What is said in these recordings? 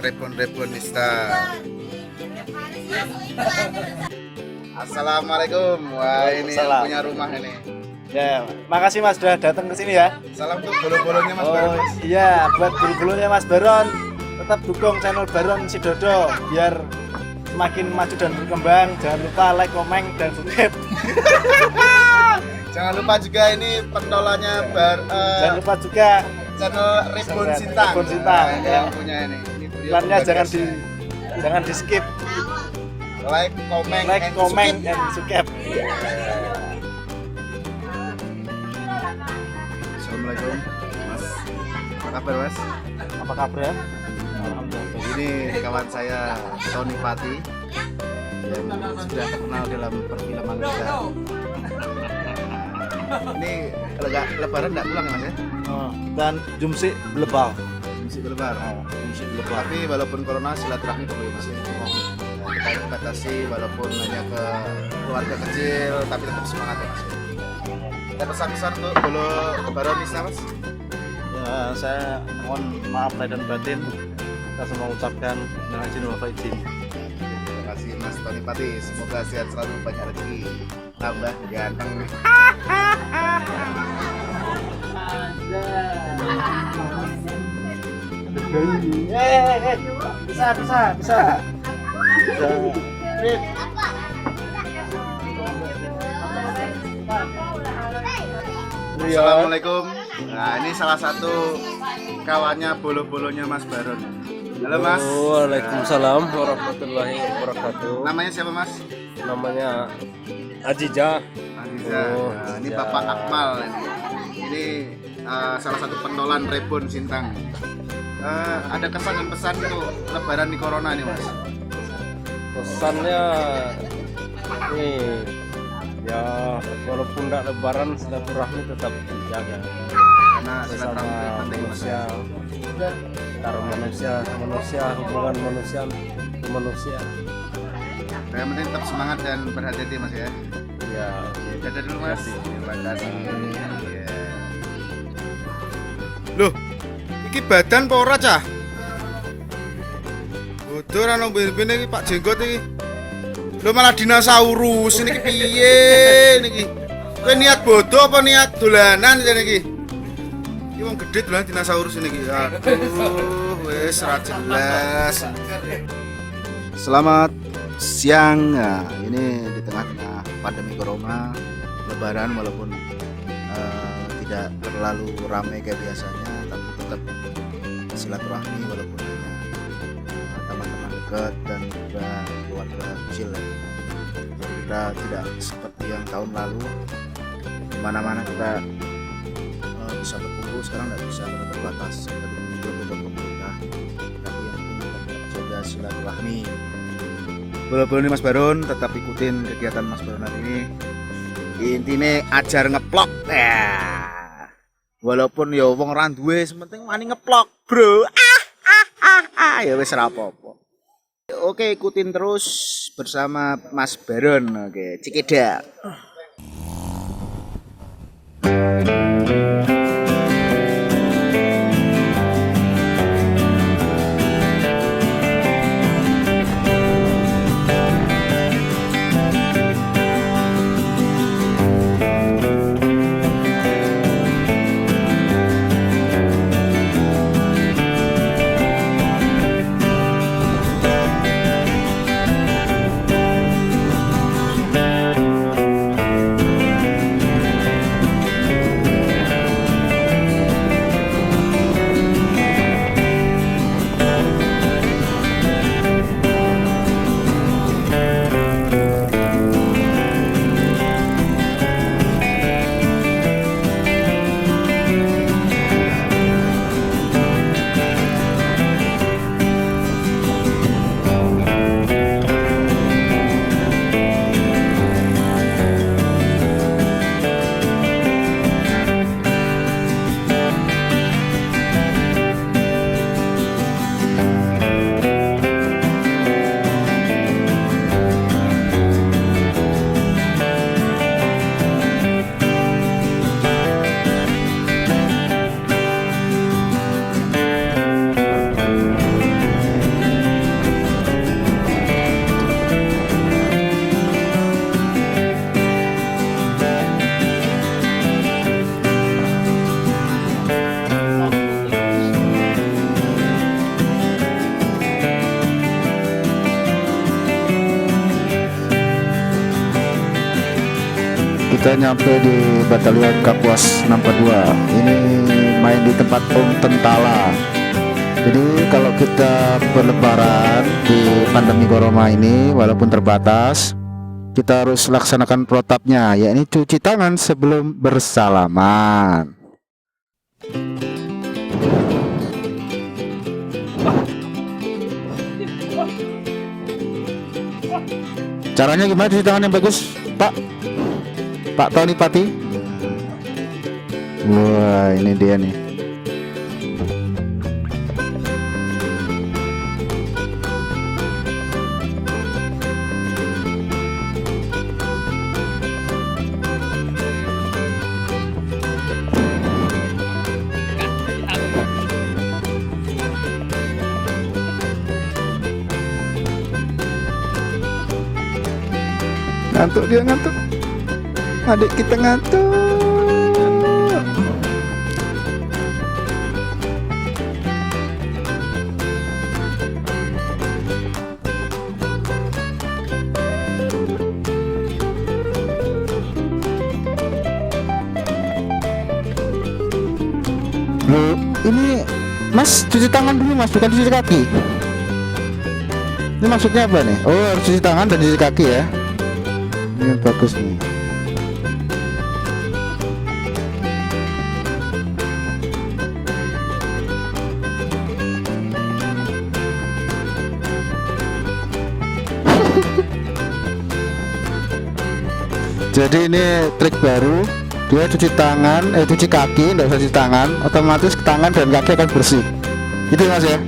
Rebonista. Assalamualaikum. Wah, ini yang punya rumah ini. Ya, makasih Mas sudah datang ke sini ya. Salam untuk bolo-bolonya Mas Baron. Iya, buat bulu-bulunya Mas Baron. Tetap dukung channel Baron Sidodo biar semakin maju dan berkembang. Jangan lupa like, komen, dan subscribe. Jangan lupa juga ini pentolannya Jangan lupa juga channel Rebon Sintang. Rebon Sintang, Nah, ya. yang punya ini. Iklannya jangan di skip. Like, comment, and subscribe. Assalamualaikum Mas. Apa kabar Mas? Apa kabar ya? Ini kawan saya Tony Pati yang sudah terkenal dalam perfilman kita. Ini kalau nggak lebaran nggak pulang ya Mas ya? Dan Jumsi Belebal. Masih berlebar. Tapi walaupun corona silaturahmi kembali Mas ya. Kita batasi walaupun hanya ke keluarga kecil tapi tetap semangat ya Mas. Ada pesan-pesan untuk bolo lebaran Nisa Mas? Ya, saya mohon maaf lahir dan batin. Kita semua ucapkan dengan izin wal faizin. Terima kasih Mas Tony Pati. Semoga sehat selalu, banyak rezeki, tambah ganteng. Bisa. Assalamualaikum. Nah, ini salah satu kawannya bolo-bolonya Mas Baron. Halo Mas. Waalaikumsalam warahmatullahi wabarakatuh. Namanya siapa Mas? Namanya Aziza. Aziza. Nah, ini Bapak Akmal ini. Ini salah satu pentolan Rebon Sintang. Ada kesan dan pesan untuk lebaran di corona nih Mas? Pesannya ini ya, walaupun tidak lebaran silaturahmi tetap dijaga Karena silaturahmi itu penting Mas. manusia, antara manusia, hubungan manusia ke manusia. Yang penting tetap semangat dan berhati-hati Mas ya. Ya, Dadah dulu Mas. Terima kasih. Iya. Loh, iki badan apa ora cah? Bodoh ra nang ben-ben iki Pak Jenggot iki. Lho malah dinosaurus ini piye niki? Kowe niat bodoh apa niat dolanan jane iki? Iki wong gedhe dolan dinosaurus niki. Aduh, wis ra jelas. Selamat siang. Nah, ini di tengah-tengah pandemi corona, lebaran walaupun tidak terlalu ramai kayak biasanya, tapi tetap silaturahmi walaupun hanya teman-teman dekat dan juga keluarga kecil. Jadi kita tidak seperti yang tahun lalu, di mana-mana kita bisa berkumpul, sekarang tidak bisa, karena terbatas. Kita berkumpul dengan pemerintah, tapi yang penting tetap jaga silaturahmi. Bola-bola ini Mas Baron, tetap ikutin kegiatan Mas Baron hari ini. Intinya ajar ngeplok ya. Walaupun ya wong ora duwe, sementing wani ngeplok, Bro. Ya wis ora apa-apa. Oke, ikutin terus bersama Mas Baron. Oke, cekedak. Kita nyampe di Batalion Kapuas 62. Ini main di tempat Tentala. Jadi kalau kita berlebaran di pandemi corona ini, walaupun terbatas, kita harus laksanakan protapnya, yakni cuci tangan sebelum bersalaman. Caranya gimana cuci tangan yang bagus, Pak? Pak Tony Pati. Wah, ini dia nih. Ngantuk dia, ngantuk. Adik kita ngantuk. Loh, ini Mas cuci tangan dulu Mas, bukan cuci kaki. Ini maksudnya apa nih? Oh, harus cuci tangan dan cuci kaki ya. Ini bagus nih. Jadi ini trik baru, dia cuci tangan, cuci kaki, nggak usah cuci tangan, otomatis tangan dan kaki akan bersih. Gitu Mas ya.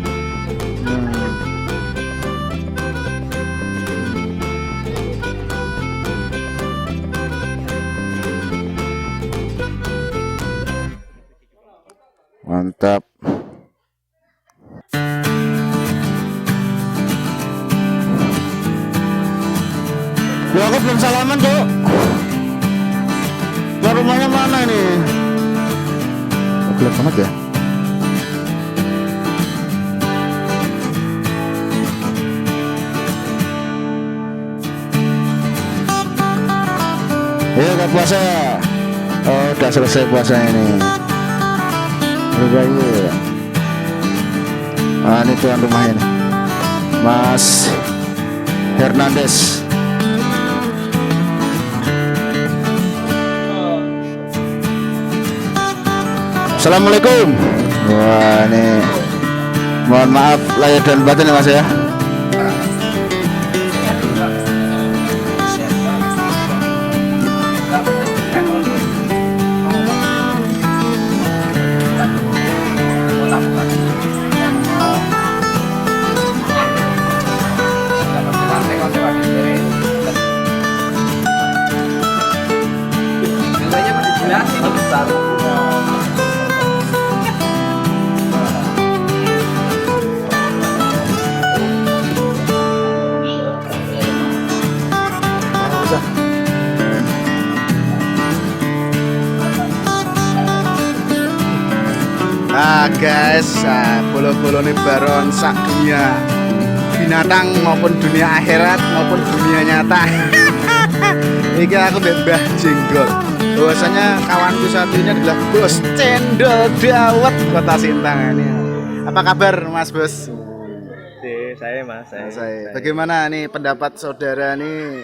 Mantap. Ya aku belum salaman Cok. Ya rumahnya mana ini? Gelap banget ya. Ya gak puasa. Oh udah selesai puasanya ini. Berbayu. Ah, ini tuan rumahnya nih, Mas Hernandez. Assalamualaikum. Wah ini, mohon maaf lahir dan batin ya Mas ya. Nah guys, bolo-bolo nih baron sak dunia binatang maupun dunia akhirat maupun dunia nyata. Ini aku Mbah Jenggol. Bahwasanya kawanku satunya adalah Bos Cendol Dawet Kota Sintang ini. Apa kabar Mas Bos? Saya Mas, saya. Bagaimana nih pendapat saudara nih?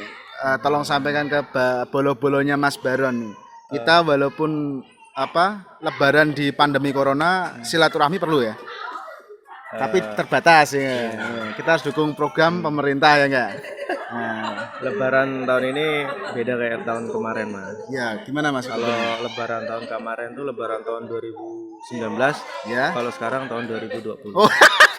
Tolong sampaikan ke bolo-bolonya Mas Baron nih. Kita walaupun lebaran di pandemi corona, silaturahmi perlu ya, tapi terbatas ya. Kita harus dukung program pemerintah ya enggak. Lebaran tahun ini beda kayak tahun kemarin Mas. Ya gimana Mas? Kalau lebaran tahun kemarin tuh lebaran tahun 2019 ya, kalau sekarang tahun 2020. oh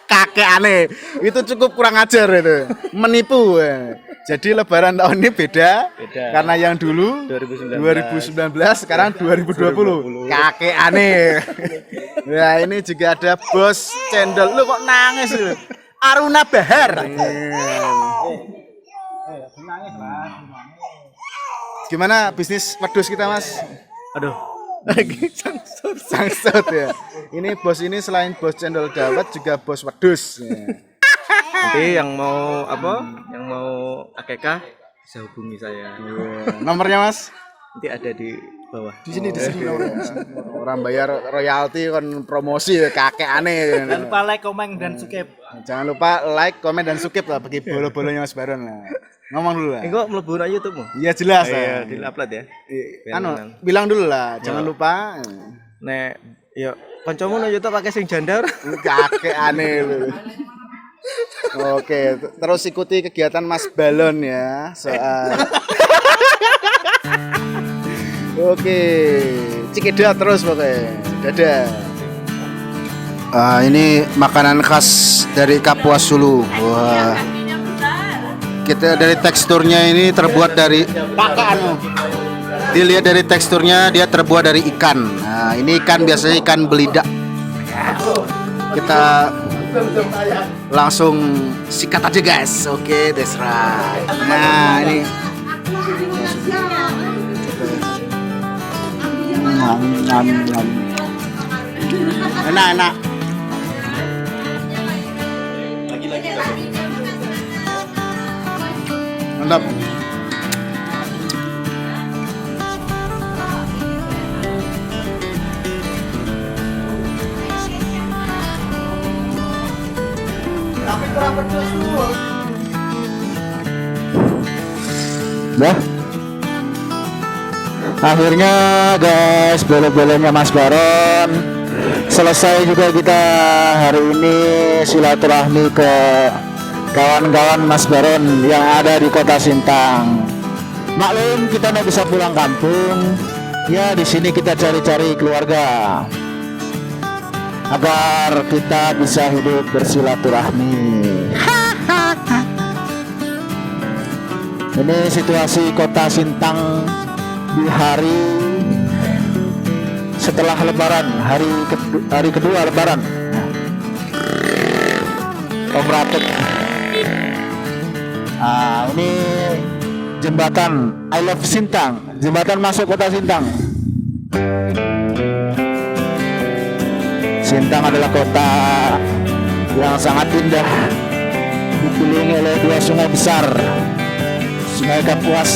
kakek aneh, itu cukup kurang ajar itu, menipu ya. Jadi lebaran tahun ini beda. Karena yang dulu 2019 sekarang 2020. Kakek aneh. Nah ini juga ada Bos Cendol. Lu kok nangis lu? Aruna Bahar. Gimana bisnis wedhus kita Mas? Aduh, sangsut ya. Ini bos ini selain Bos Cendol Dawet juga bos wedhus. nanti yang mau yang mau akekah bisa hubungi saya. Nomornya Mas? nanti ada di bawah. Di sini nomornya. Orang bayar royalti kan promosi kakek aneh. Jangan lupa like, komen dan subscribe. Jangan lupa like, komen dan subscribe lah bagi bolo-bolonya Mas Baron lah. Ngomong dulu lah. Engko mlebu nang YouTube-mu. Iya jelas Iya, lah. di-upload ya. Anu, bilang dulu lah, jangan lupa. Nek yo kancamu nang YouTube pakai sing jandar. Kakek aneh lu. Oke, terus ikuti kegiatan Mas Balon ya soal. Oke, cikidot terus pokoknya. Dadah. Ini makanan khas dari Kapuas Sulu. Wah. Kita dari teksturnya ini terbuat dari pakan. Dilihat dari teksturnya dia terbuat dari ikan. Nah, ini ikan biasanya ikan belidak. Kita langsung sikat aja guys. Oke, that's right. Nah, ini enak. Mantap. Dah. Akhirnya guys, bolo-bolonya Mas Baron selesai juga kita hari ini silaturahmi ke kawan-kawan Mas Baron yang ada di Kota Sintang. Maklum kita nggak bisa pulang kampung, ya di sini kita cari-cari keluarga agar kita bisa hidup bersilaturahmi. Ini situasi Kota Sintang di hari setelah Lebaran, hari kedua Lebaran. Om Ratut. Ini jembatan I Love Sintang, jembatan masuk Kota Sintang. Sintang adalah kota yang sangat indah, dikelilingi oleh dua sungai besar, Sungai Kapuas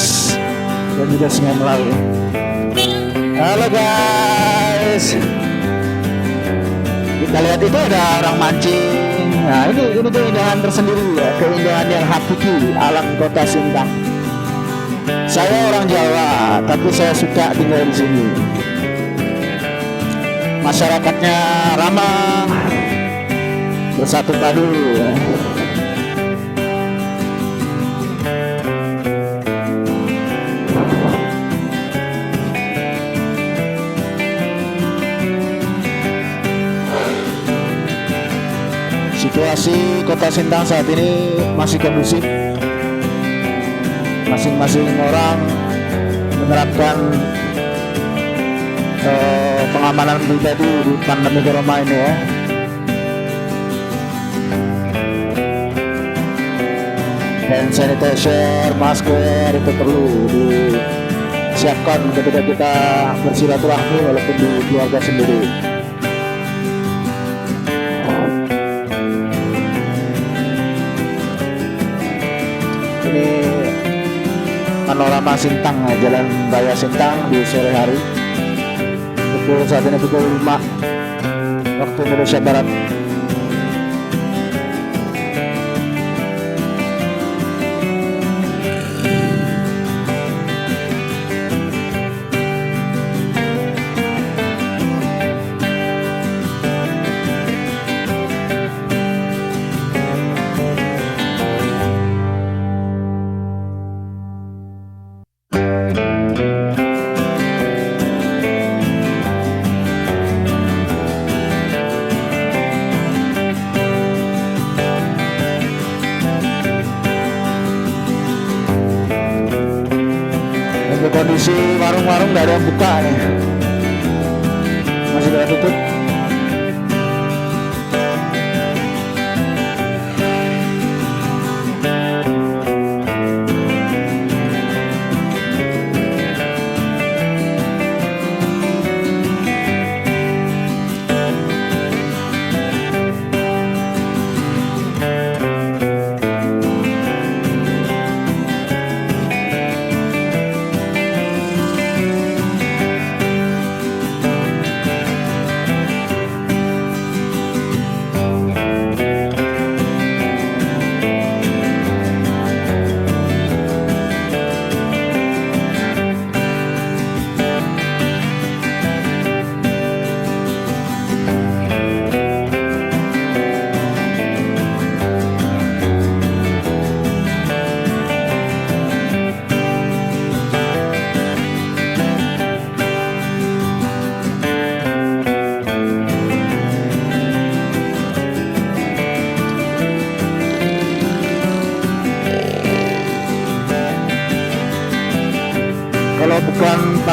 dan juga Sungai Melawi. Halo guys, kita lihat itu ada orang mancing. Nah ini keindahan tersendiri ya, keindahan yang hakiki alam Kota Sintang. Saya orang Jawa, tapi saya suka tinggal di sini. Masyarakatnya ramah, bersatu padu. Situasi Kota Sintang saat ini masih kondusif. Masing-masing orang menerapkan pengamanan pribadi di pandemi corona ini ya. Hand sanitizer, masker itu perlu disiapkan ketika kita bersilaturahmi walaupun di keluarga sendiri. Ini panorama Sintang, Jalan Raya Sintang di sore hari. Saat ini pukul 5 waktu Indonesia Barat. Untuk kondisi warung-warung nggak ada yang buka nih, masih pada tutup.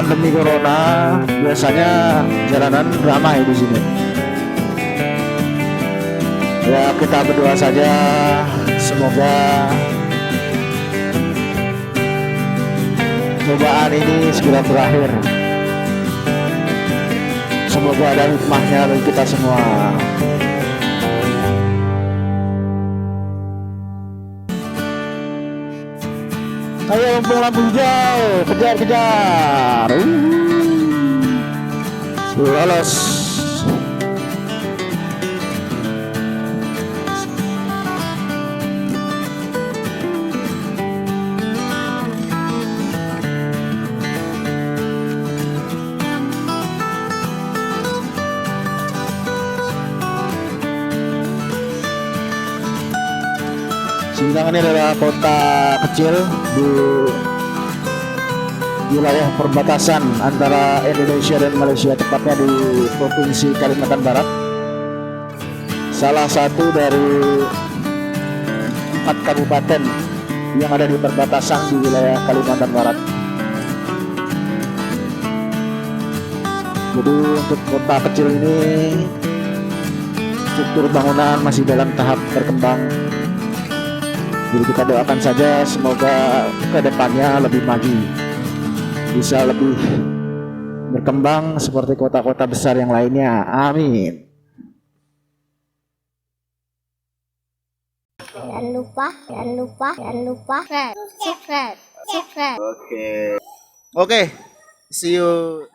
pandemi corona biasanya jalanan ramai di sini. Ya kita berdoa saja semoga cobaan ini segera berakhir. Semoga ada hikmahnya bagi kita semua. Ayo mumpung lampu hijau, kejar-kejar. Lolos. Sintang ini adalah kota kecil di wilayah perbatasan antara Indonesia dan Malaysia, tepatnya di Provinsi Kalimantan Barat. Salah satu dari 4 kabupaten yang ada di perbatasan di wilayah Kalimantan Barat. Jadi untuk kota kecil ini struktur bangunan masih dalam tahap berkembang. Jadi kita doakan saja semoga kedepannya lebih maju, bisa lebih berkembang seperti kota-kota besar yang lainnya. Amin. Jangan lupa subscribe. Oke, see you